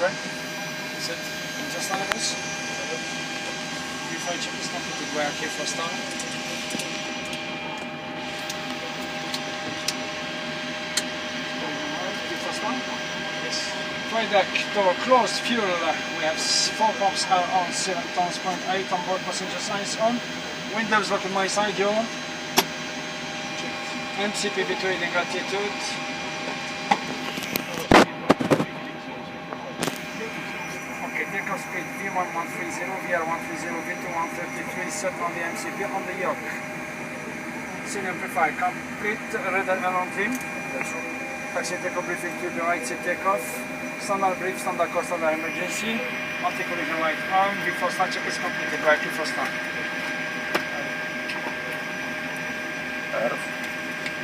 Okay. Sit. Just a little. Before check is completed, we are here for start. Yes. Flight deck door closed. Fuel. We have 4 pumps are on. 7 tons, 0.8 on board. Passenger signs on. Windows lock on my side. You on? MCPV reading attitude. Okay, takeoff speed V1130, VR130, V2133 set on the MCP on the yoke. Scene amplifier complete, radar alarm team. Taxi takeoff briefing to the right seat takeoff. Standard brief, standard course, standard emergency. Multi-collision light on. Before start check is completed. Right before start.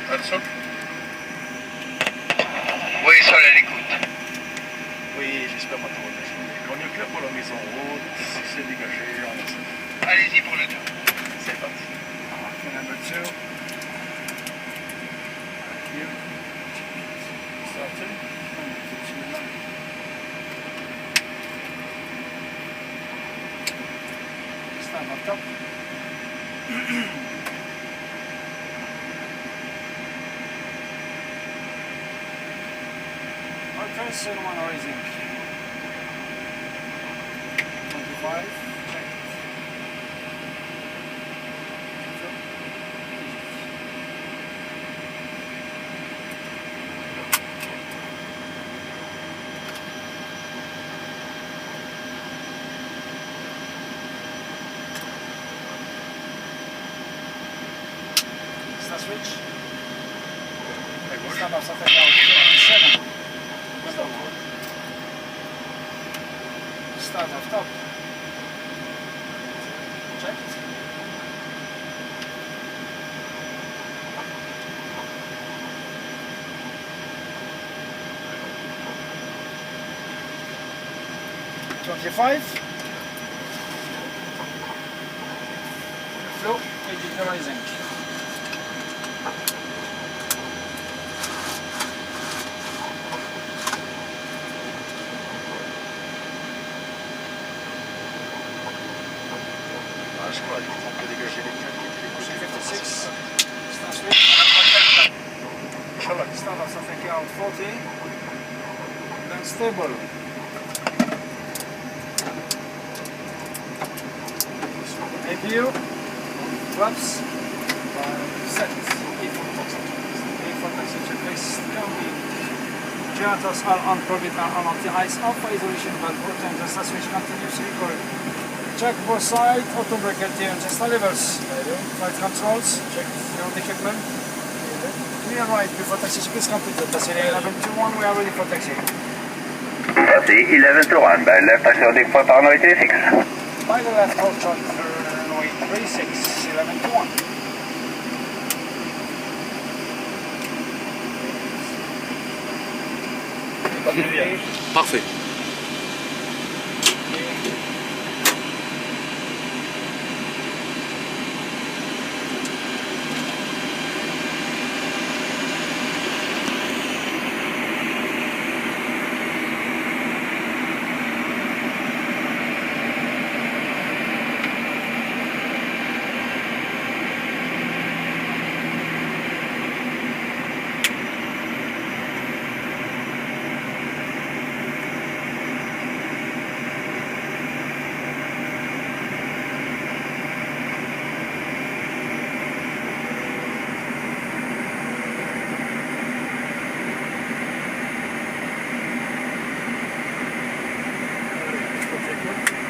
Harrison. Oui, sol à l'écoute. Oui, j'espère pas trop déchanger. Quand on est clair pour la mise en route, si c'est dégagé, on sait. Allez-y pour le 2. C'est parti. Number 2. Here. Started. Stand on top. Attention, one rising. 25. Check. Start switch. Stand up, something else. 27. Start off top. Checked. Flow, digitalizing. Je crois qu'ils vont que dégager les 56. Start switch. Start off something out 40. Then stable. APU. Flaps. Set. A4 taxi checklist. Generators are on, probit are on the ice alpha isolation valve. Rotate the start switch continuous recoil. Check both sides, auto brake LT and just levers. Flight controls, check your equipment. Clear right before taxi is completed. Taxi 1121, we are ready for taxi. Taxi 1121, by left taxi for runway 36. By the left, hold shot runway 36, 1121. Parfait.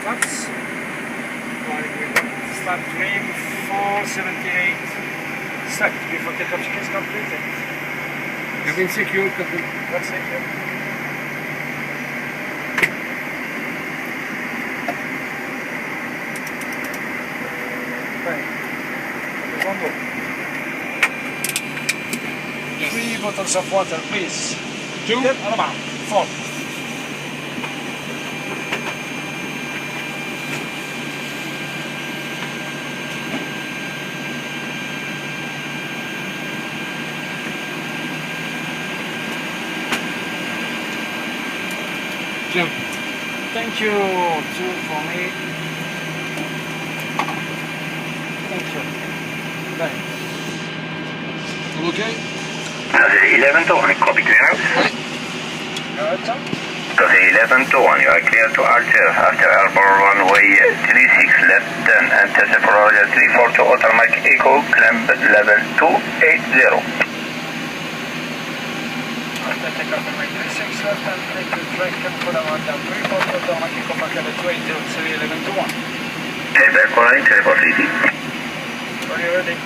Flaps. Start trim 478. Set before takeoff check is completed. Cabin secure, cabin. That's secure. Okay. One more. 3 bottles of water, please. 2. Yep, 4. Jump. Thank you. Two for me. Thank you. Thanks. Okay. Cosy 11 to 1, copy clearance. Good. Cosy 11 to 1, you are clear to Archer after airborne runway 36 left turn and test for Roger 342 automatic echo climb level 280. Take off runway 36 left and take the track and put on down 342 automatic echo back at 280, 11 to 1. Okay, back right, report easy. Are you ready?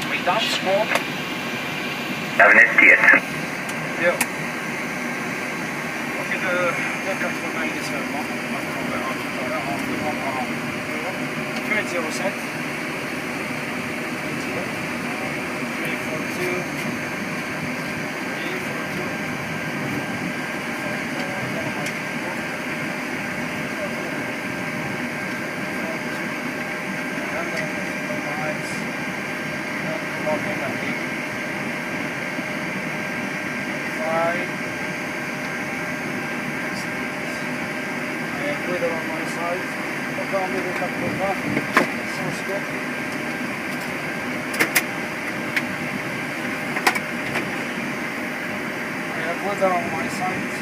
We down smoke. Avnet 10. Ja. Och det kan få mig i Sverige. Man kommer att ta det av det många. 306. 342. 'Weather on my side.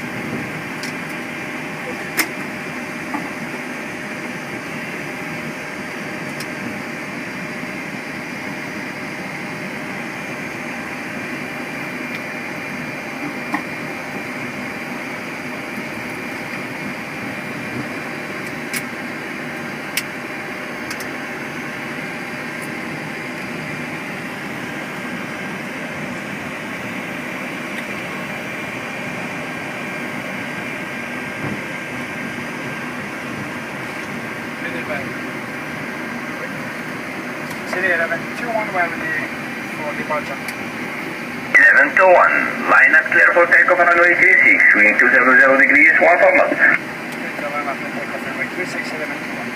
City 11, 21 well for departure. 11 to 1, line up clear for takeoff on runway 36, wing 200 degrees, 1 for knots. Line up and take off runway 36, 11 to 1.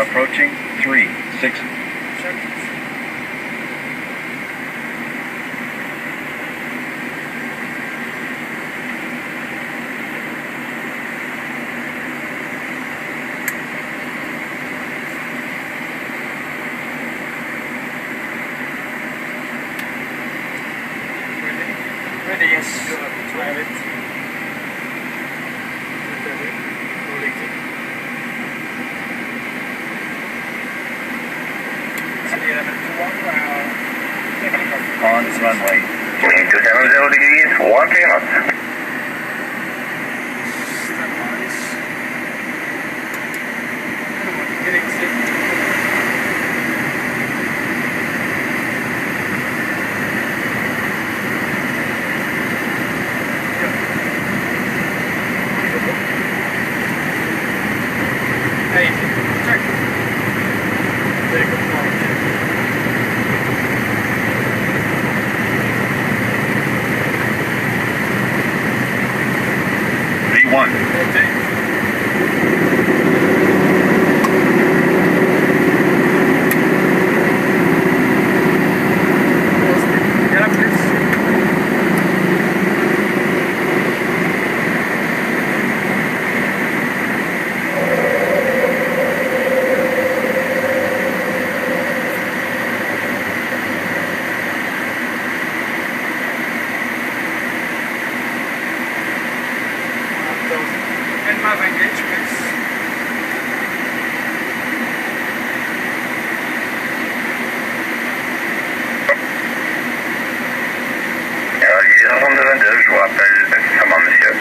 Approaching 3-6. Ready, yes. To have it. City 11 to 1 well. Taking off. On runway. Wing 270 degrees, 1 3 knots. Stabilize. Getting sick. Hey, check. Very good quality. V1. Okay. Get up, please. And my engage, please. je vous rappelle, ça va, monsieur.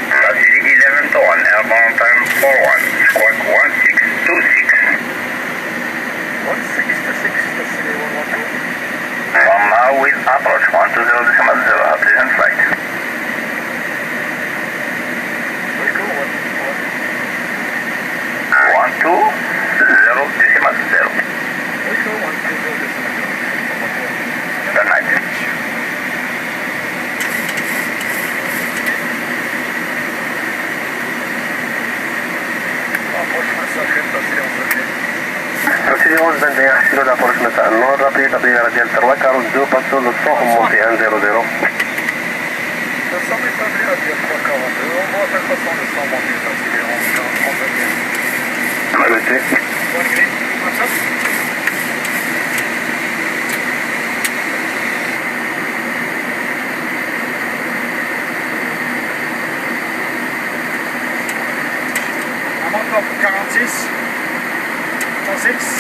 Strategy 11 to 1, airborne time 41, squawk 1626. 1626, City 112. From now we'll approach 120.0, pleasant flight. Very cool, 120.0. Very cool, 120.0. Good night. City 11 حسنوا l'approche مساء النور ربيع طبيعة ديال تروكا ردوا باسو لو صوح مونتي 100. Le 100 est pas bien, il y a 342. On voit à chaque façon le 100 monter, ça c'est on va bien. Monsieur. One green. What's up? I'm on top 46. 106.